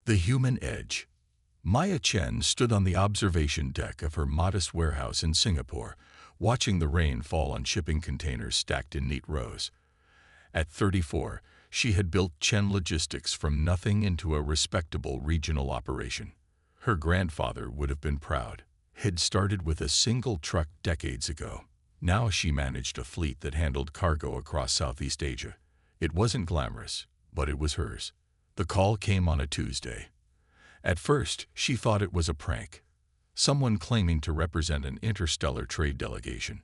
The Human Edge. Maya Chen stood on the observation deck of her modest warehouse in Singapore, watching the rain fall on shipping containers stacked in neat rows. At 34, she had built Chen Logistics from nothing into a respectable regional operation. Her grandfather would have been proud. He'd started with a single truck decades ago. Now she managed a fleet that handled cargo across Southeast Asia. It wasn't glamorous, but it was hers. The call came on a Tuesday. At first, she thought it was a prank. Someone claiming to represent an interstellar trade delegation.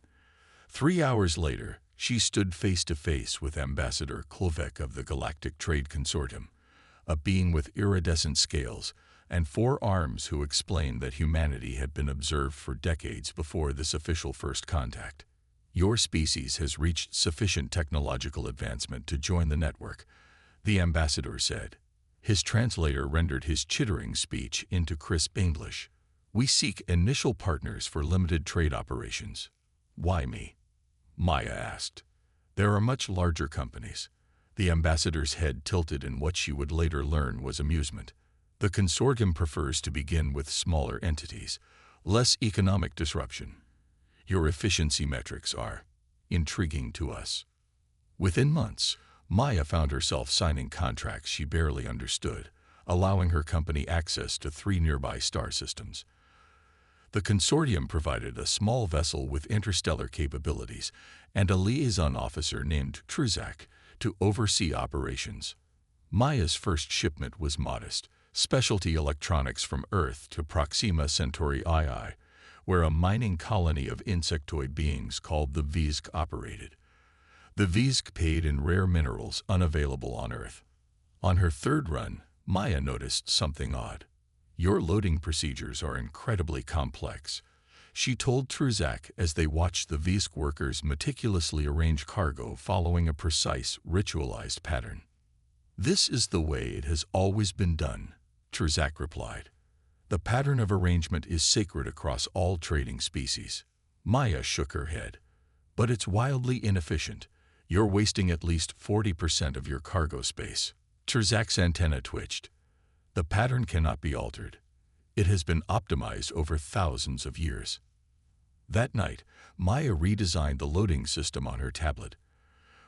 3 hours later, she stood face to face with Ambassador Klovek of the Galactic Trade Consortium, a being with iridescent scales and 4 arms who explained that humanity had been observed for decades before this official first contact. Your species has reached sufficient technological advancement to join the network, the ambassador said. His translator rendered his chittering speech into crisp English. We seek initial partners for limited trade operations. Why me? Maya asked. There are much larger companies. The ambassador's head tilted in what she would later learn was amusement. The consortium prefers to begin with smaller entities, less economic disruption. Your efficiency metrics are intriguing to us. Within months, Maya found herself signing contracts she barely understood, allowing her company access to 3 nearby star systems. The consortium provided a small vessel with interstellar capabilities and a liaison officer named Truzak to oversee operations. Maya's first shipment was modest, specialty electronics from Earth to Proxima Centauri II, where a mining colony of insectoid beings called the Vizc operated. The Vizc paid in rare minerals unavailable on Earth. On her 3rd run, Maya noticed something odd. Your loading procedures are incredibly complex, she told Truzak as they watched the Vizc workers meticulously arrange cargo following a precise, ritualized pattern. This is the way it has always been done, Truzak replied. The pattern of arrangement is sacred across all trading species. Maya shook her head. But it's wildly inefficient. You're wasting at least 40% of your cargo space. Truzak's antenna twitched. The pattern cannot be altered. It has been optimized over thousands of years. That night, Maya redesigned the loading system on her tablet.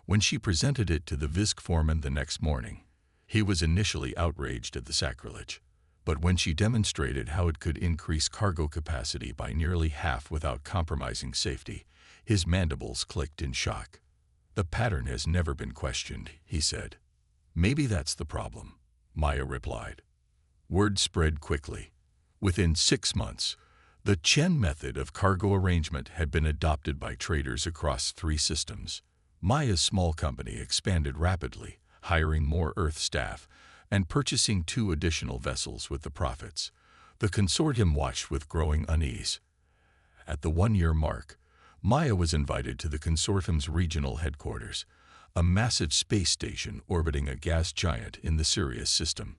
When she presented it to the Vizc foreman the next morning, he was initially outraged at the sacrilege. But when she demonstrated how it could increase cargo capacity by nearly half without compromising safety, his mandibles clicked in shock. The pattern has never been questioned, he said. Maybe that's the problem, Maya replied. Word spread quickly. Within 6 months, the Chen method of cargo arrangement had been adopted by traders across 3 systems. Maya's small company expanded rapidly, hiring more Earth staff and purchasing 2 additional vessels with the profits. The consortium watched with growing unease. At the 1-year mark, Maya was invited to the consortium's regional headquarters, a massive space station orbiting a gas giant in the Sirius system.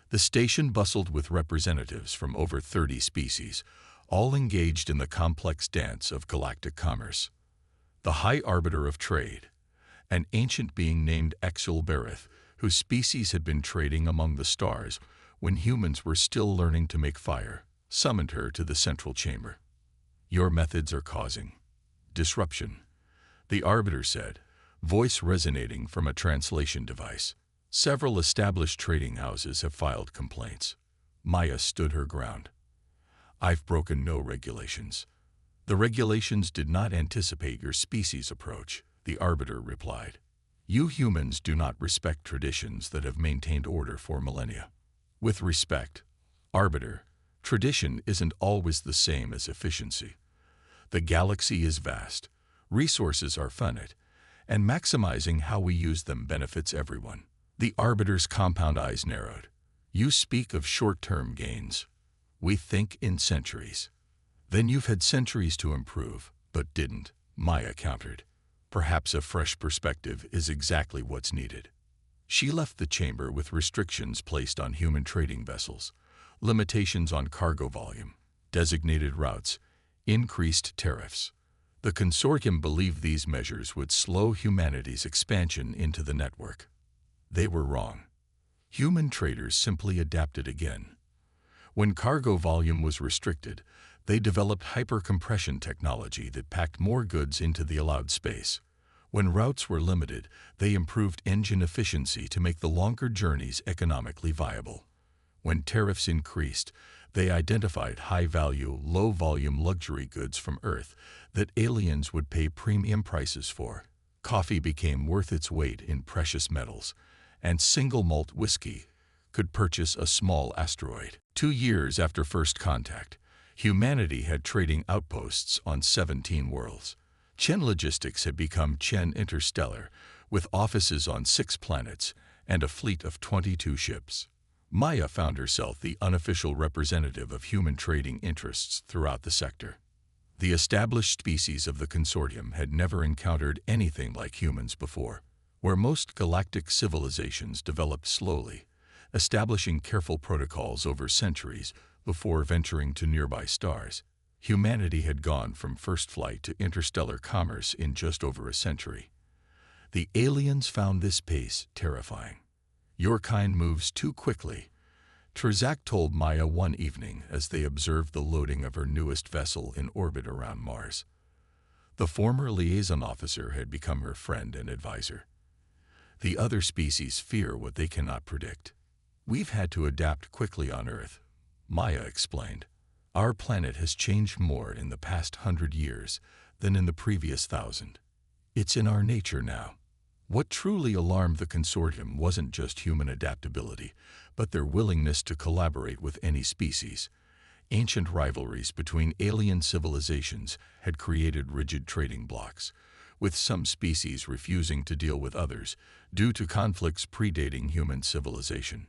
The station bustled with representatives from over 30 species, all engaged in the complex dance of galactic commerce. The High Arbiter of Trade, an ancient being named Exulberith, whose species had been trading among the stars when humans were still learning to make fire, summoned her to the central chamber. Your methods are causing disruption, the Arbiter said, voice resonating from a translation device. Several established trading houses have filed complaints. Maya stood her ground. I've broken no regulations. The regulations did not anticipate your species' approach, the Arbiter replied. You humans do not respect traditions that have maintained order for millennia. With respect, Arbiter, tradition isn't always the same as efficiency. The galaxy is vast, resources are finite, and maximizing how we use them benefits everyone. The Arbiter's compound eyes narrowed. You speak of short-term gains. We think in centuries. Then you've had centuries to improve, but didn't, Maya countered. Perhaps a fresh perspective is exactly what's needed. She left the chamber with restrictions placed on human trading vessels, limitations on cargo volume, designated routes, increased tariffs. The consortium believed these measures would slow humanity's expansion into the network. They were wrong. Human traders simply adapted again. When cargo volume was restricted, they developed hypercompression technology that packed more goods into the allowed space. When routes were limited, they improved engine efficiency to make the longer journeys economically viable. When tariffs increased, they identified high-value, low-volume luxury goods from Earth that aliens would pay premium prices for. Coffee became worth its weight in precious metals, and single malt whiskey could purchase a small asteroid. 2 years after first contact, humanity had trading outposts on 17 worlds. Chen Logistics had become Chen Interstellar, with offices on 6 planets and a fleet of 22 ships. Maya found herself the unofficial representative of human trading interests throughout the sector. The established species of the consortium had never encountered anything like humans before. Where most galactic civilizations developed slowly, establishing careful protocols over centuries before venturing to nearby stars, humanity had gone from first flight to interstellar commerce in just over a century. The aliens found this pace terrifying. "Your kind moves too quickly," Trzak told Maya one evening as they observed the loading of her newest vessel in orbit around Mars. The former liaison officer had become her friend and advisor. "The other species fear what they cannot predict. We've had to adapt quickly on Earth," Maya explained. "Our planet has changed more in the past 100 years than in the previous 1,000. It's in our nature now." What truly alarmed the consortium wasn't just human adaptability, but their willingness to collaborate with any species. Ancient rivalries between alien civilizations had created rigid trading blocks, with some species refusing to deal with others due to conflicts predating human civilization.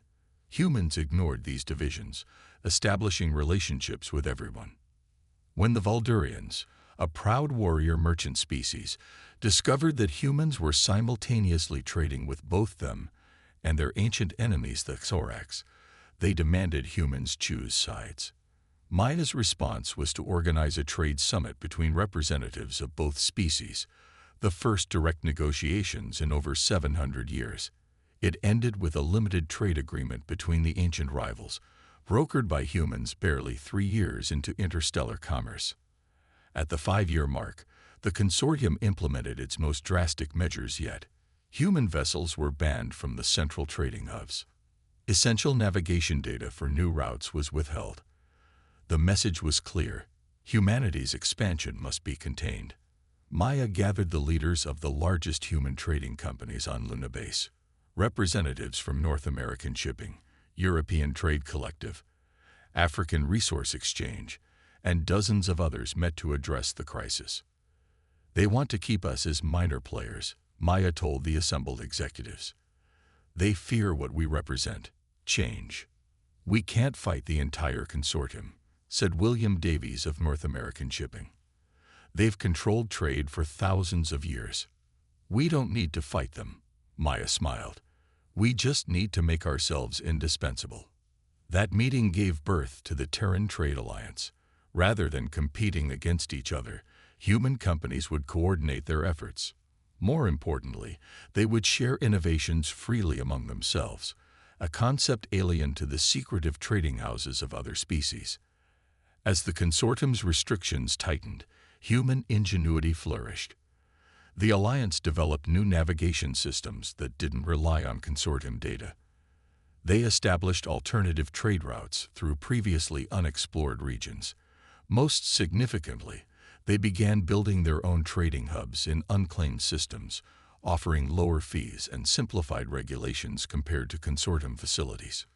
Humans ignored these divisions, establishing relationships with everyone. When the Valdurians, a proud warrior merchant species, discovered that humans were simultaneously trading with both them and their ancient enemies, the Xorax, they demanded humans choose sides. Maya's response was to organize a trade summit between representatives of both species, the first direct negotiations in over 700 years. It ended with a limited trade agreement between the ancient rivals, brokered by humans barely 3 years into interstellar commerce. At the 5-year mark, the consortium implemented its most drastic measures yet. Human vessels were banned from the central trading hubs. Essential navigation data for new routes was withheld. The message was clear: humanity's expansion must be contained. Maya gathered the leaders of the largest human trading companies on Luna Base, representatives from North American Shipping, European Trade Collective, African Resource Exchange, and dozens of others met to address the crisis. "They want to keep us as minor players," Maya told the assembled executives. "They fear what we represent: change." "We can't fight the entire consortium," said William Davies of North American Shipping. "They've controlled trade for thousands of years." "We don't need to fight them," Maya smiled. "We just need to make ourselves indispensable." That meeting gave birth to the Terran Trade Alliance. Rather than competing against each other, human companies would coordinate their efforts. More importantly, they would share innovations freely among themselves, a concept alien to the secretive trading houses of other species. As the consortium's restrictions tightened, human ingenuity flourished. The Alliance developed new navigation systems that didn't rely on consortium data. They established alternative trade routes through previously unexplored regions. Most significantly, they began building their own trading hubs in unclaimed systems, offering lower fees and simplified regulations compared to consortium facilities.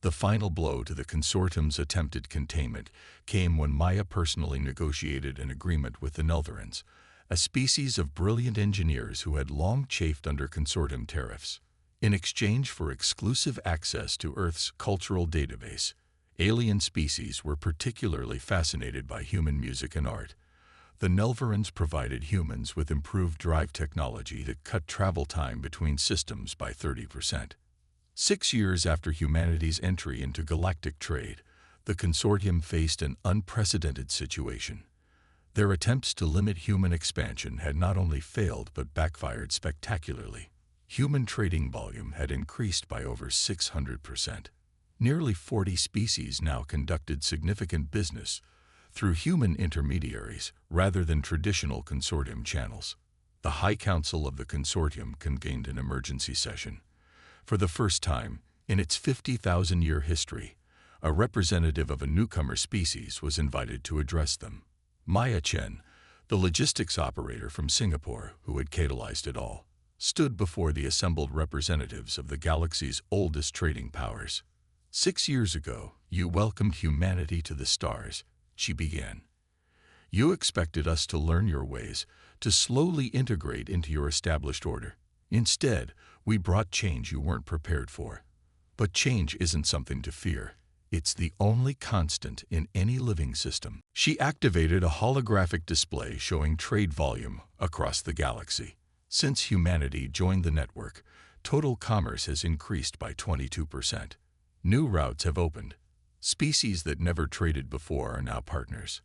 The final blow to the consortium's attempted containment came when Maya personally negotiated an agreement with the Nelvarans, a species of brilliant engineers who had long chafed under consortium tariffs. In exchange for exclusive access to Earth's cultural database, alien species were particularly fascinated by human music and art. The Nelvarans provided humans with improved drive technology that cut travel time between systems by 30%. 6 years after humanity's entry into galactic trade, the consortium faced an unprecedented situation. Their attempts to limit human expansion had not only failed but backfired spectacularly. human trading volume had increased by over 600%. Nearly 40 species now conducted significant business through human intermediaries rather than traditional consortium channels. The High Council of the Consortium convened an emergency session. For the first time in its 50,000-year history, a representative of a newcomer species was invited to address them. Maya Chen, the logistics operator from Singapore who had catalyzed it all, stood before the assembled representatives of the galaxy's oldest trading powers. 6 years ago, you welcomed humanity to the stars, she began. You expected us to learn your ways, to slowly integrate into your established order. Instead, we brought change you weren't prepared for. But change isn't something to fear. It's the only constant in any living system. She activated a holographic display showing trade volume across the galaxy. Since humanity joined the network, total commerce has increased by 22%. New routes have opened. Species that never traded before are now partners.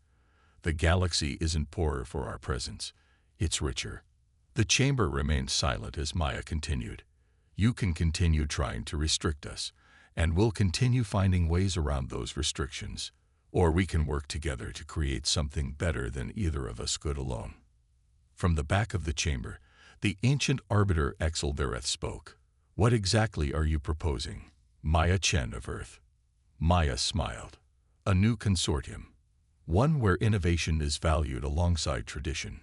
The galaxy isn't poorer for our presence. It's richer. The chamber remained silent as Maya continued. You can continue trying to restrict us, and we'll continue finding ways around those restrictions. Or we can work together to create something better than either of us could alone. From the back of the chamber, the ancient arbiter Exelvereth spoke. What exactly are you proposing? Maya Chen of Earth. Maya smiled. A new consortium. One where innovation is valued alongside tradition,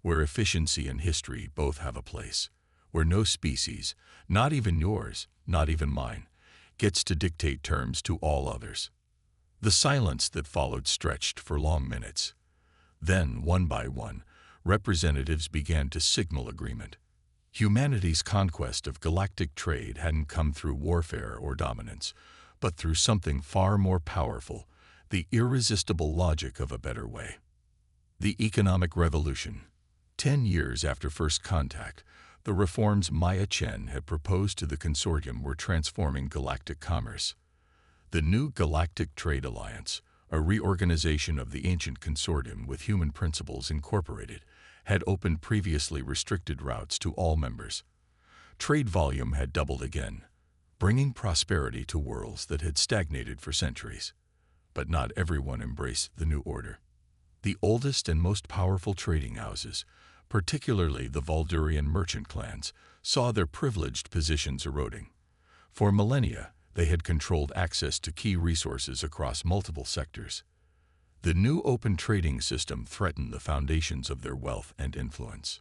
where efficiency and history both have a place, where no species, not even yours, not even mine, gets to dictate terms to all others. The silence that followed stretched for long minutes. Then, one by one, representatives began to signal agreement. Humanity's conquest of galactic trade hadn't come through warfare or dominance, but through something far more powerful, the irresistible logic of a better way. The economic revolution. 10 years after first contact, the reforms Maya Chen had proposed to the consortium were transforming galactic commerce. The new Galactic Trade Alliance, a reorganization of the ancient consortium with human principles incorporated, had opened previously restricted routes to all members. Trade volume had doubled again, bringing prosperity to worlds that had stagnated for centuries. But not everyone embraced the new order. The oldest and most powerful trading houses, particularly the Valdurian merchant clans, saw their privileged positions eroding. For millennia, they had controlled access to key resources across multiple sectors. The new open trading system threatened the foundations of their wealth and influence.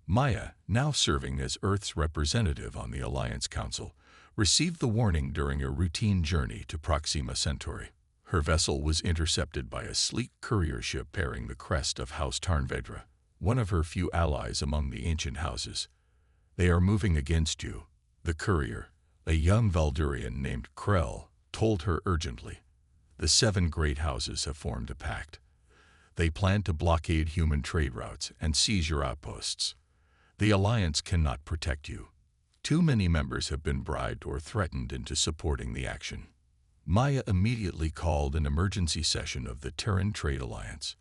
Maya, now serving as Earth's representative on the Alliance Council, received the warning during a routine journey to Proxima Centauri. Her vessel was intercepted by a sleek courier ship bearing the crest of House Tarnvedra, one of her few allies among the ancient houses. They are moving against you, the courier, a young Valdurian named Krell, told her urgently. The 7 great houses have formed a pact. They plan to blockade human trade routes and seize your outposts. The Alliance cannot protect you. Too many members have been bribed or threatened into supporting the action. Maya immediately called an emergency session of the Terran Trade Alliance.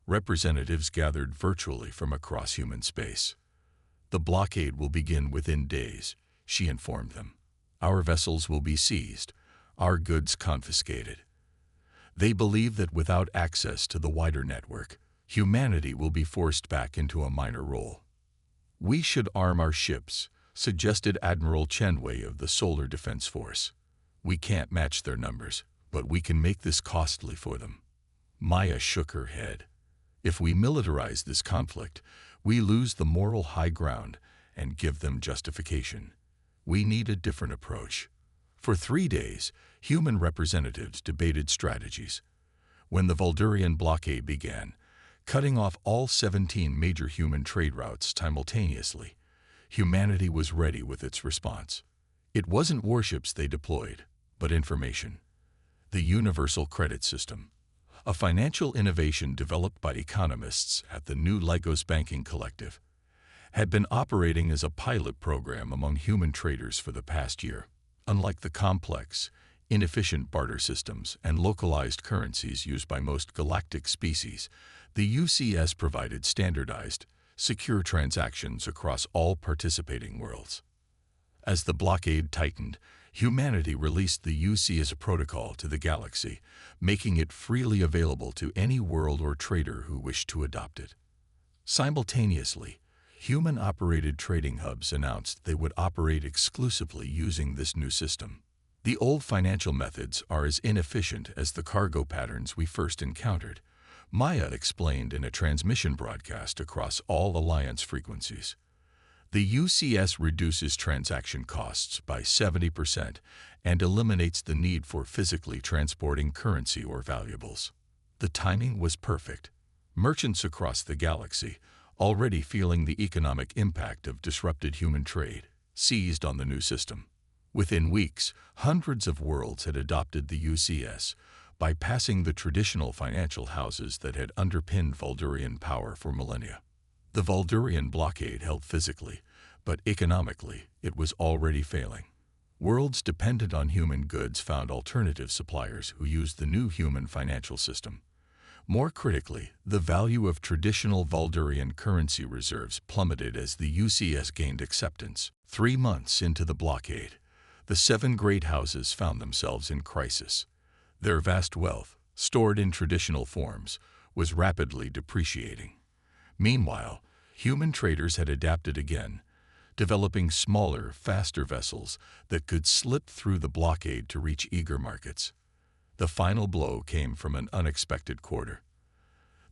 Representatives gathered virtually from across human space. The blockade will begin within days, she informed them. Our vessels will be seized, our goods confiscated. They believe that without access to the wider network, humanity will be forced back into a minor role. We should arm our ships, suggested Admiral Chenwei of the Solar Defense Force. We can't match their numbers, but we can make this costly for them. Maya shook her head. If we militarize this conflict, we lose the moral high ground and give them justification. We need a different approach. For 3 days, human representatives debated strategies. When the Valdurian blockade began, cutting off all 17 major human trade routes simultaneously, humanity was ready with its response. It wasn't warships they deployed, but information. The Universal Credit System, a financial innovation developed by economists at the New Lagos Banking Collective, had been operating as a pilot program among human traders for the past year. Unlike the complex, inefficient barter systems and localized currencies used by most galactic species, the UCS provided standardized, secure transactions across all participating worlds. As the blockade tightened, humanity released the UCS protocol to the galaxy, making it freely available to any world or trader who wished to adopt it. Simultaneously, human-operated trading hubs announced they would operate exclusively using this new system. The old financial methods are as inefficient as the cargo patterns we first encountered, Maya explained in a transmission broadcast across all Alliance frequencies. The UCS reduces transaction costs by 70% and eliminates the need for physically transporting currency or valuables. The timing was perfect. Merchants across the galaxy, already feeling the economic impact of disrupted human trade, seized on the new system. Within weeks, hundreds of worlds had adopted the UCS, bypassing the traditional financial houses that had underpinned Vuldurian power for millennia. The Vuldurian blockade held physically, but economically it was already failing. Worlds dependent on human goods found alternative suppliers who used the new human financial system. More critically, the value of traditional Vuldurian currency reserves plummeted as the UCS gained acceptance. 3 months into the blockade, the 7 great houses found themselves in crisis. Their vast wealth, stored in traditional forms, was rapidly depreciating. Meanwhile, human traders had adapted again, developing smaller, faster vessels that could slip through the blockade to reach eager markets. The final blow came from an unexpected quarter.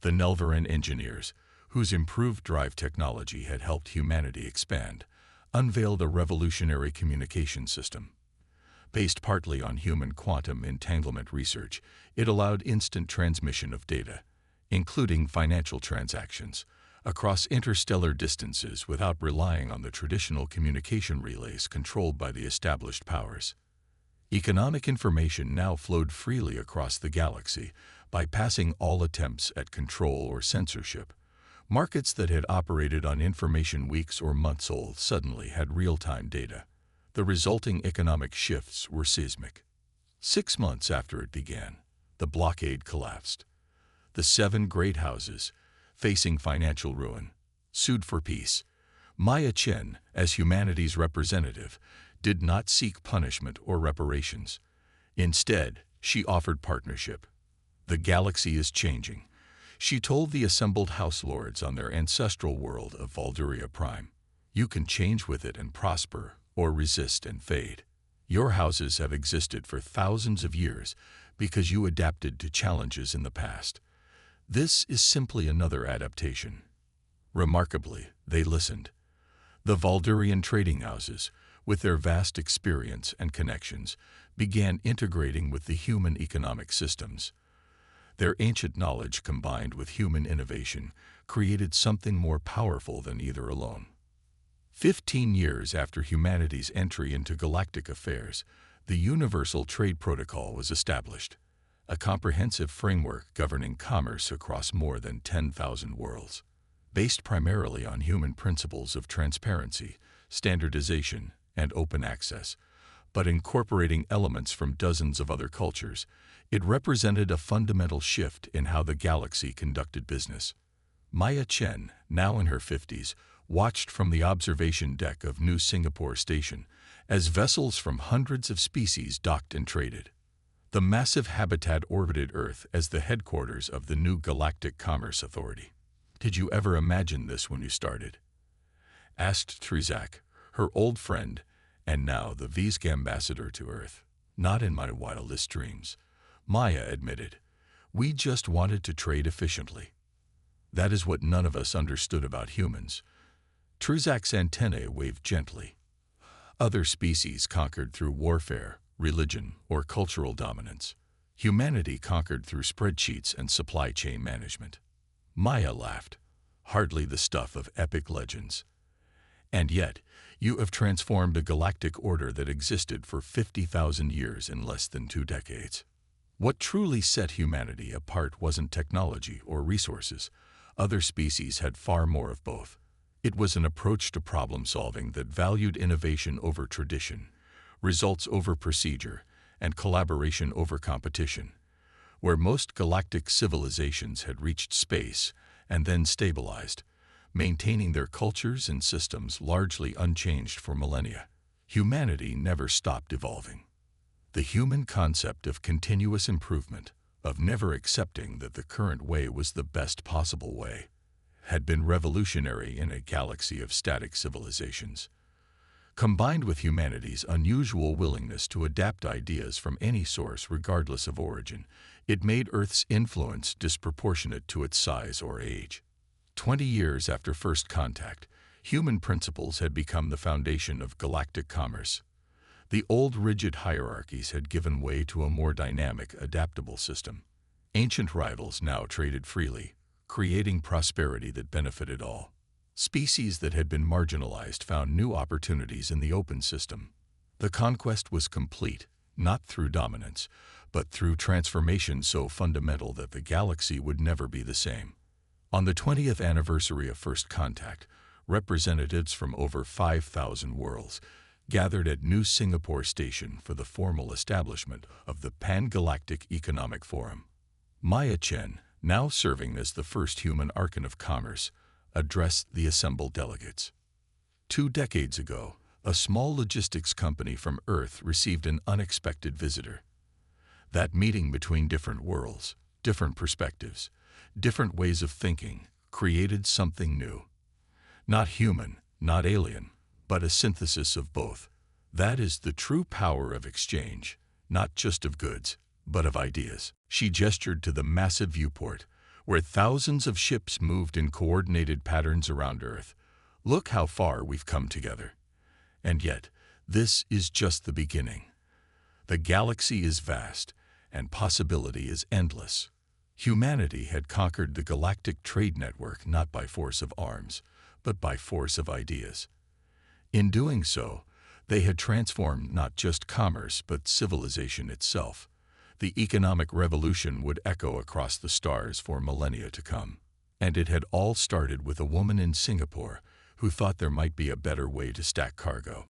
The Nelvaran engineers, whose improved drive technology had helped humanity expand, unveiled a revolutionary communication system. Based partly on human quantum entanglement research, it allowed instant transmission of data, including financial transactions, across interstellar distances without relying on the traditional communication relays controlled by the established powers. Economic information now flowed freely across the galaxy, bypassing all attempts at control or censorship. Markets that had operated on information weeks or months old suddenly had real-time data. The resulting economic shifts were seismic. 6 months after it began, the blockade collapsed. The 7 great houses, facing financial ruin, sued for peace. Maya Chen, as humanity's representative, did not seek punishment or reparations. Instead, she offered partnership. The galaxy is changing, she told the assembled House Lords on their ancestral world of Valduria Prime. You can change with it and prosper, or resist and fade. Your houses have existed for thousands of years because you adapted to challenges in the past. This is simply another adaptation. Remarkably, they listened. The Vuldurian trading houses, with their vast experience and connections, began integrating with the human economic systems. Their ancient knowledge combined with human innovation created something more powerful than either alone. 15 years after humanity's entry into galactic affairs, the Universal Trade Protocol was established, a comprehensive framework governing commerce across more than 10,000 worlds. Based primarily on human principles of transparency, standardization, and open access, but incorporating elements from dozens of other cultures, it represented a fundamental shift in how the galaxy conducted business. Maya Chen, now in her 50s, watched from the observation deck of New Singapore Station as vessels from hundreds of species docked and traded. The massive habitat orbited Earth as the headquarters of the new Galactic Commerce Authority. Did you ever imagine this when you started? Asked Trizak, her old friend, and now the Vizc ambassador to Earth. Not in my wildest dreams, Maya admitted. We just wanted to trade efficiently. That is what none of us understood about humans. Trizak's antennae waved gently. Other species conquered through warfare, religion, or cultural dominance. Humanity conquered through spreadsheets and supply chain management. Maya laughed. Hardly the stuff of epic legends. And yet, you have transformed a galactic order that existed for 50,000 years in less than 2 decades. What truly set humanity apart wasn't technology or resources. Other species had far more of both. It was an approach to problem solving that valued innovation over tradition, results over procedure, and collaboration over competition. Where most galactic civilizations had reached space and then stabilized, maintaining their cultures and systems largely unchanged for millennia, Humanity never stopped evolving. The human concept of continuous improvement, of never accepting that the current way was the best possible way, had been revolutionary in a galaxy of static civilizations. Combined with humanity's unusual willingness to adapt ideas from any source regardless of origin, it made Earth's influence disproportionate to its size or age. 20 years after first contact, human principles had become the foundation of galactic commerce. The old rigid hierarchies had given way to a more dynamic, adaptable system. Ancient rivals now traded freely, creating prosperity that benefited all. Species that had been marginalized found new opportunities in the open system. The conquest was complete, not through dominance, but through transformation so fundamental that the galaxy would never be the same. On the 20th anniversary of first contact, representatives from over 5,000 worlds gathered at New Singapore Station for the formal establishment of the Pan-Galactic Economic Forum. Maya Chen, now serving as the first human archon of commerce, addressed the assembled delegates. 2 decades ago, a small logistics company from Earth received an unexpected visitor. That meeting between different worlds, different perspectives, different ways of thinking, created something new. Not human, not alien, but a synthesis of both. That is the true power of exchange, not just of goods, but of ideas. She gestured to the massive viewport, where thousands of ships moved in coordinated patterns around Earth. Look how far we've come together. And yet, this is just the beginning. The galaxy is vast, and possibility is endless. Humanity had conquered the galactic trade network not by force of arms, but by force of ideas. In doing so, they had transformed not just commerce but civilization itself. The economic revolution would echo across the stars for millennia to come. And it had all started with a woman in Singapore who thought there might be a better way to stack cargo.